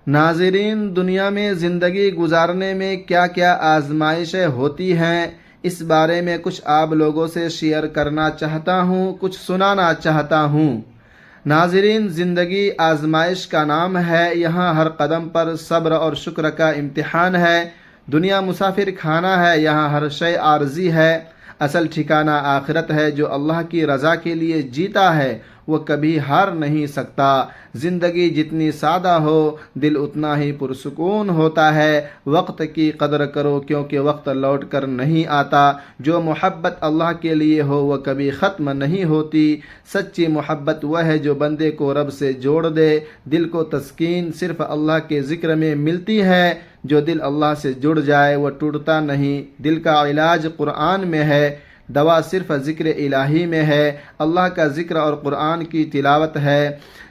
ناظرین، دنیا میں زندگی گزارنے میں کیا کیا آزمائشیں ہوتی ہیں، اس بارے میں کچھ آپ لوگوں سے شیئر کرنا چاہتا ہوں، کچھ سنانا چاہتا ہوں۔ ناظرین، زندگی آزمائش کا نام ہے۔ یہاں ہر قدم پر صبر اور شکر کا امتحان ہے۔ دنیا مسافر خانہ ہے، یہاں ہر شے عارضی ہے۔ اصل ٹھکانہ آخرت ہے۔ جو اللہ کی رضا کے لیے جیتا ہے وہ کبھی ہار نہیں سکتا۔ زندگی جتنی سادہ ہو دل اتنا ہی پرسکون ہوتا ہے۔ وقت کی قدر کرو کیونکہ وقت لوٹ کر نہیں آتا۔ جو محبت اللہ کے لیے ہو وہ کبھی ختم نہیں ہوتی۔ سچی محبت وہ ہے جو بندے کو رب سے جوڑ دے۔ دل کو تسکین صرف اللہ کے ذکر میں ملتی ہے۔ جو دل اللہ سے جڑ جائے وہ ٹوٹتا نہیں۔ دل کا علاج قرآن میں ہے، دوا صرف ذکر الہی میں ہے۔ اللہ کا ذکر اور قرآن کی تلاوت ہے۔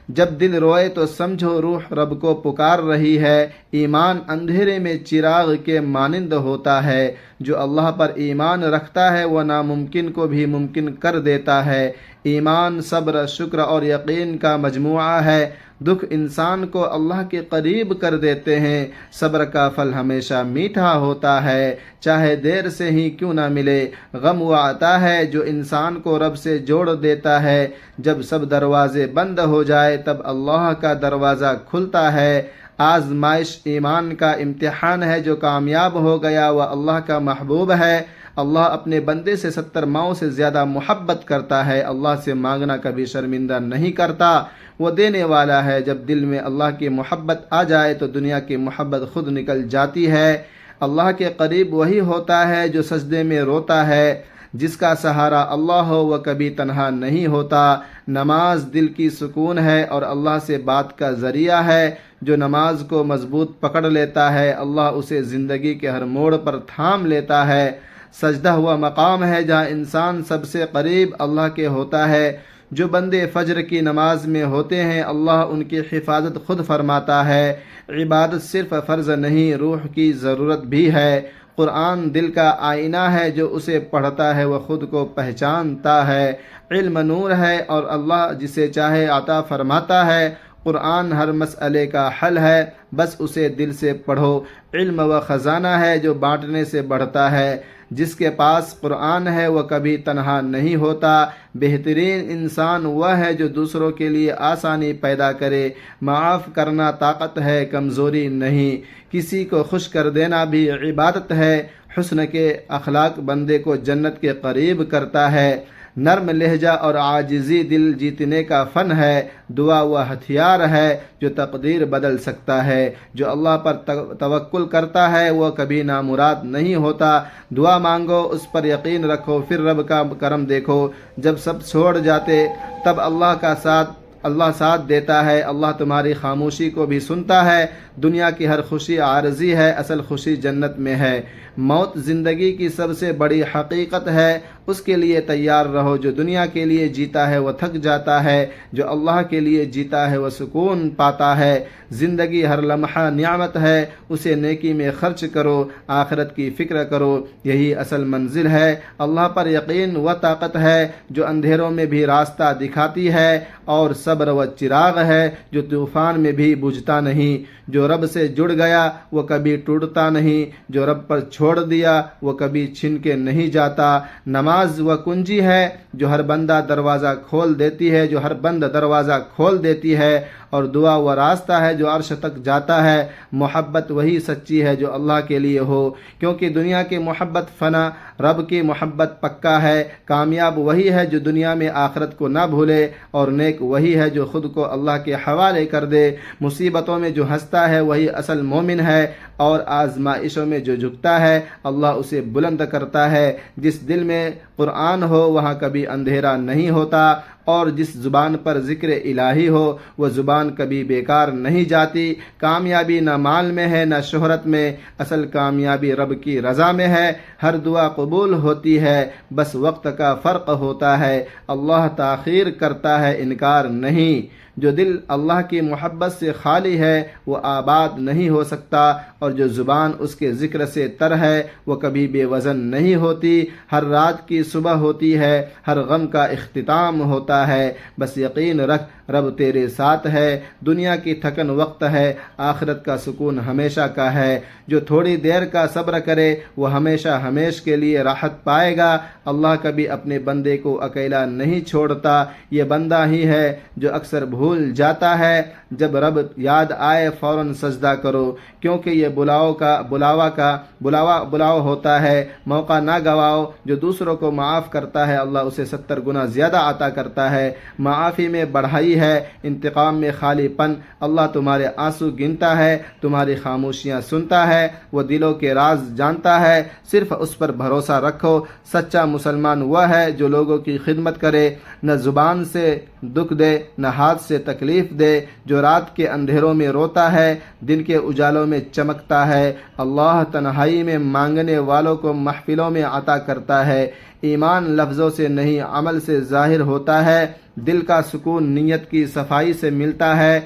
جب دل روئے تو سمجھو روح رب کو پکار رہی ہے۔ ایمان اندھیرے میں چراغ کے مانند ہوتا ہے۔ جو اللہ پر ایمان رکھتا ہے وہ ناممکن کو بھی ممکن کر دیتا ہے۔ ایمان، صبر، شکر اور یقین کا مجموعہ ہے۔ دکھ انسان کو اللہ کے قریب کر دیتے ہیں۔ صبر کا پھل ہمیشہ میٹھا ہوتا ہے، چاہے دیر سے ہی کیوں نہ ملے۔ غم وہ عطا ہے جو انسان کو رب سے جوڑ دیتا ہے۔ جب سب دروازے بند ہو جائے تب اللہ کا دروازہ کھلتا ہے۔ آزمائش ایمان کا امتحان ہے۔ جو کامیاب ہو گیا وہ اللہ کا محبوب ہے۔ اللہ اپنے بندے سے 70 ماؤں سے زیادہ محبت کرتا ہے۔ اللہ سے مانگنا کبھی شرمندہ نہیں کرتا، وہ دینے والا ہے۔ جب دل میں اللہ کی محبت آ جائے تو دنیا کی محبت خود نکل جاتی ہے۔ اللہ کے قریب وہی ہوتا ہے جو سجدے میں روتا ہے۔ جس کا سہارا اللہ ہو وہ کبھی تنہا نہیں ہوتا۔ نماز دل کی سکون ہے اور اللہ سے بات کا ذریعہ ہے۔ جو نماز کو مضبوط پکڑ لیتا ہے اللہ اسے زندگی کے ہر موڑ پر تھام لیتا ہے۔ سجدہ ہوا مقام ہے جہاں انسان سب سے قریب اللہ کے ہوتا ہے۔ جو بندے فجر کی نماز میں ہوتے ہیں اللہ ان کی حفاظت خود فرماتا ہے۔ عبادت صرف فرض نہیں، روح کی ضرورت بھی ہے۔ قرآن دل کا آئینہ ہے، جو اسے پڑھتا ہے وہ خود کو پہچانتا ہے۔ علم نور ہے اور اللہ جسے چاہے عطا فرماتا ہے۔ قرآن ہر مسئلے کا حل ہے، بس اسے دل سے پڑھو۔ علم وہ خزانہ ہے جو بانٹنے سے بڑھتا ہے۔ جس کے پاس قرآن ہے وہ کبھی تنہا نہیں ہوتا۔ بہترین انسان وہ ہے جو دوسروں کے لیے آسانی پیدا کرے۔ معاف کرنا طاقت ہے، کمزوری نہیں۔ کسی کو خوش کر دینا بھی عبادت ہے۔ حسن کے اخلاق بندے کو جنت کے قریب کرتا ہے۔ نرم لہجہ اور عاجزی دل جیتنے کا فن ہے۔ دعا وہ ہتھیار ہے جو تقدیر بدل سکتا ہے۔ جو اللہ پر توکل کرتا ہے وہ کبھی نامراد نہیں ہوتا۔ دعا مانگو، اس پر یقین رکھو، پھر رب کا کرم دیکھو۔ جب سب چھوڑ جاتے تب اللہ ساتھ دیتا ہے۔ اللہ تمہاری خاموشی کو بھی سنتا ہے۔ دنیا کی ہر خوشی عارضی ہے، اصل خوشی جنت میں ہے۔ موت زندگی کی سب سے بڑی حقیقت ہے، اس کے لیے تیار رہو۔ جو دنیا کے لیے جیتا ہے وہ تھک جاتا ہے، جو اللہ کے لیے جیتا ہے وہ سکون پاتا ہے۔ زندگی ہر لمحہ نعمت ہے، اسے نیکی میں خرچ کرو، آخرت کی فکر کرو، یہی اصل منزل ہے۔ اللہ پر یقین وہ طاقت ہے جو اندھیروں میں بھی راستہ دکھاتی ہے، اور صبر وہ چراغ ہے جو طوفان میں بھی بجھتا نہیں۔ جو رب سے جڑ گیا وہ کبھی ٹوٹتا نہیں، جو رب پر چھوڑ دیا وہ کبھی چھن کے نہیں جاتا۔ نماز وہ کنجی ہے جو ہر بندہ دروازہ کھول دیتی ہے، جو ہر بند دروازہ کھول دیتی ہے، اور دعا وہ راستہ ہے جو عرش تک جاتا ہے۔ محبت وہی سچی ہے جو اللہ کے لیے ہو، کیونکہ دنیا کی محبت فنا، رب کی محبت پکا ہے۔ کامیاب وہی ہے جو دنیا میں آخرت کو نہ بھولے، اور نیک وہی ہے جو خود کو اللہ کے حوالے کر دے۔ مصیبتوں میں جو ہنستا ہے وہی اصل مومن ہے، اور آزمائشوں میں جو جھکتا ہے اللہ اسے بلند کرتا ہے۔ جس دل میں قرآن ہو وہاں کبھی اندھیرا نہیں ہوتا، اور جس زبان پر ذکر الہی ہو وہ زبان کبھی بیکار نہیں جاتی۔ کامیابی نہ مال میں ہے نہ شہرت میں، اصل کامیابی رب کی رضا میں ہے۔ ہر دعا قبول ہوتی ہے، بس وقت کا فرق ہوتا ہے۔ اللہ تاخیر کرتا ہے، انکار نہیں۔ جو دل اللہ کی محبت سے خالی ہے وہ آباد نہیں ہو سکتا، اور جو زبان اس کے ذکر سے تر ہے وہ کبھی بے وزن نہیں ہوتی۔ ہر رات کی صبح ہوتی ہے، ہر غم کا اختتام ہوتا ہے، بس یقین رکھ رب تیرے ساتھ ہے۔ دنیا کی تھکن وقت ہے، آخرت کا سکون ہمیشہ کا ہے۔ جو تھوڑی دیر کا صبر کرے وہ ہمیشہ ہمیش کے لیے راحت پائے گا۔ اللہ کبھی اپنے بندے کو اکیلا نہیں چھوڑتا۔ یہ بندہ ہی ہے جو اکثر بھول جاتا ہے۔ جب رب یاد آئے فوراً سجدہ کرو، کیونکہ یہ بلاوا ہوتا ہے۔ موقع نہ گواؤ۔ جو دوسروں کو معاف کرتا ہے اللہ اسے 70 گنا زیادہ عطا کرتا ہے۔ معافی میں بڑھائی ہے، انتقام میں خالی پن۔ اللہ تمہارے آنسو گنتا ہے، تمہاری خاموشیاں سنتا ہے، وہ دلوں کے راز جانتا ہے۔ صرف اس پر بھروسہ رکھو۔ سچا مسلمان وہ ہے جو لوگوں کی خدمت کرے، نہ زبان سے دکھ دے نہ ہاتھ سے تکلیف دے، جو رات کے اندھیروں میں روتا ہے دن کے اجالوں میں چمکتا ہے۔ اللہ تنہائی میں مانگنے والوں کو محفلوں میں عطا کرتا ہے۔ ایمان لفظوں سے نہیں عمل سے ظاہر ہوتا ہے۔ دل کا سکون نیت کی صفائی سے ملتا ہے۔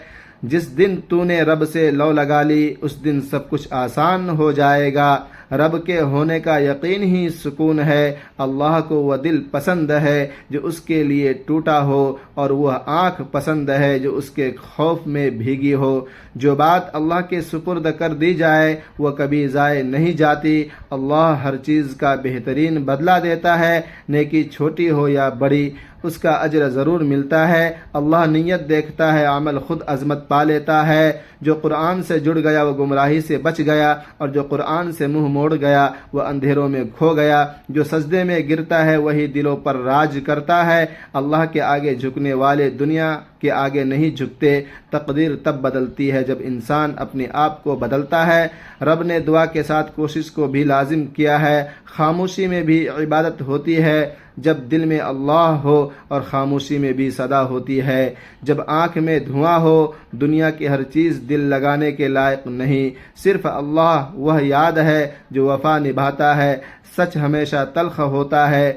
جس دن تو نے رب سے لو لگا لی اس دن سب کچھ آسان ہو جائے گا۔ رب کے ہونے کا یقین ہی سکون ہے۔ اللہ کو وہ دل پسند ہے جو اس کے لیے ٹوٹا ہو، اور وہ آنکھ پسند ہے جو اس کے خوف میں بھیگی ہو۔ جو بات اللہ کے سپرد کر دی جائے وہ کبھی ضائع نہیں جاتی۔ اللہ ہر چیز کا بہترین بدلہ دیتا ہے، نیکی چھوٹی ہو یا بڑی اس کا اجر ضرور ملتا ہے۔ اللہ نیت دیکھتا ہے، عمل خود عظمت پا لیتا ہے۔ جو قرآن سے جڑ گیا وہ گمراہی سے بچ گیا، اور جو قرآن سے منہ موڑ گیا وہ اندھیروں میں کھو گیا۔ جو سجدے میں گرتا ہے وہی دلوں پر راج کرتا ہے۔ اللہ کے آگے جھکنے والے دنیا کے آگے نہیں جھکتے۔ تقدیر تب بدلتی ہے جب انسان اپنے آپ کو بدلتا ہے۔ رب نے دعا کے ساتھ کوشش کو بھی لازم کیا ہے۔ خاموشی میں بھی عبادت ہوتی ہے جب دل میں اللہ ہو، اور خاموشی میں بھی صدا ہوتی ہے جب آنکھ میں دھواں ہو۔ دنیا کی ہر چیز دل لگانے کے لائق نہیں، صرف اللہ وہ یاد ہے جو وفا نبھاتا ہے۔ سچ ہمیشہ تلخ ہوتا ہے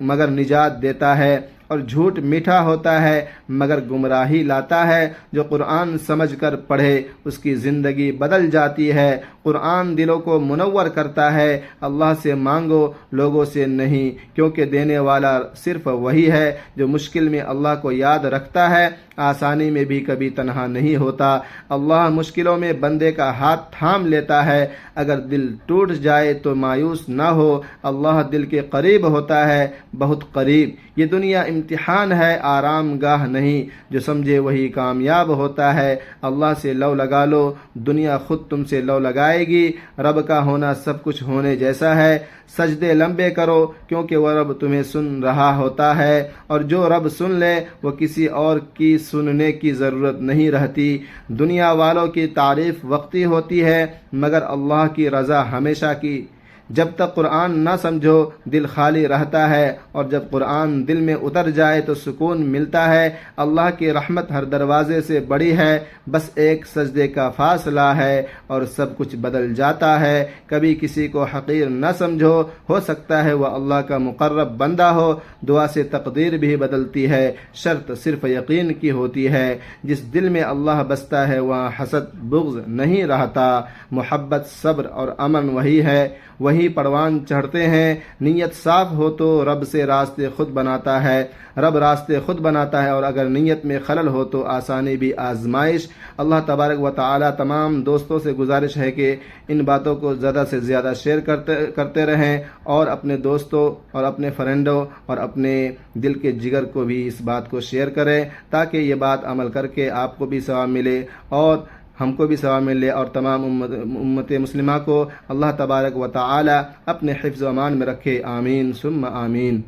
مگر نجات دیتا ہے، اور جھوٹ میٹھا ہوتا ہے مگر گمراہی لاتا ہے۔ جو قرآن سمجھ کر پڑھے اس کی زندگی بدل جاتی ہے۔ قرآن دلوں کو منور کرتا ہے۔ اللہ سے مانگو، لوگوں سے نہیں، کیونکہ دینے والا صرف وہی ہے جو مشکل میں اللہ کو یاد رکھتا ہے، آسانی میں بھی کبھی تنہا نہیں ہوتا۔ اللہ مشکلوں میں بندے کا ہاتھ تھام لیتا ہے۔ اگر دل ٹوٹ جائے تو مایوس نہ ہو، اللہ دل کے قریب ہوتا ہے، بہت قریب۔ یہ دنیا امتحان ہے، آرام گاہ نہیں، جو سمجھے وہی کامیاب ہوتا ہے۔ اللہ سے لو لگا لو، دنیا خود تم سے لو لگائے گی۔ رب کا ہونا سب کچھ ہونے جیسا ہے۔ سجدے لمبے کرو کیونکہ وہ رب تمہیں سن رہا ہوتا ہے، اور جو رب سن لے وہ کسی اور کی سننے کی ضرورت نہیں رہتی۔ دنیا والوں کی تعریف وقتی ہوتی ہے مگر اللہ کی رضا ہمیشہ کی۔ جب تک قرآن نہ سمجھو دل خالی رہتا ہے، اور جب قرآن دل میں اتر جائے تو سکون ملتا ہے۔ اللہ کی رحمت ہر دروازے سے بڑی ہے، بس ایک سجدے کا فاصلہ ہے اور سب کچھ بدل جاتا ہے۔ کبھی کسی کو حقیر نہ سمجھو، ہو سکتا ہے وہ اللہ کا مقرب بندہ ہو۔ دعا سے تقدیر بھی بدلتی ہے، شرط صرف یقین کی ہوتی ہے۔ جس دل میں اللہ بستا ہے وہاں حسد بغض نہیں رہتا۔ محبت صبر اور امن وہی ہے، وہی پروان چڑھتے ہیں۔ نیت صاف ہو تو رب سے راستے خود بناتا ہے، رب راستے خود بناتا ہے، اور اگر نیت میں خلل ہو تو آسانی بھی آزمائش۔ اللہ تبارک و تعالی تمام دوستوں سے گزارش ہے کہ ان باتوں کو زیادہ سے زیادہ شیئر کرتے رہیں، اور اپنے دوستوں اور اپنے فرینڈوں اور اپنے دل کے جگر کو بھی اس بات کو شیئر کریں، تاکہ یہ بات عمل کر کے آپ کو بھی ثواب ملے اور ہم کو بھی ثواب ملے، اور تمام امت مسلمہ کو اللہ تبارک و تعالی اپنے حفظ و امان میں رکھے۔ آمین ثم آمین۔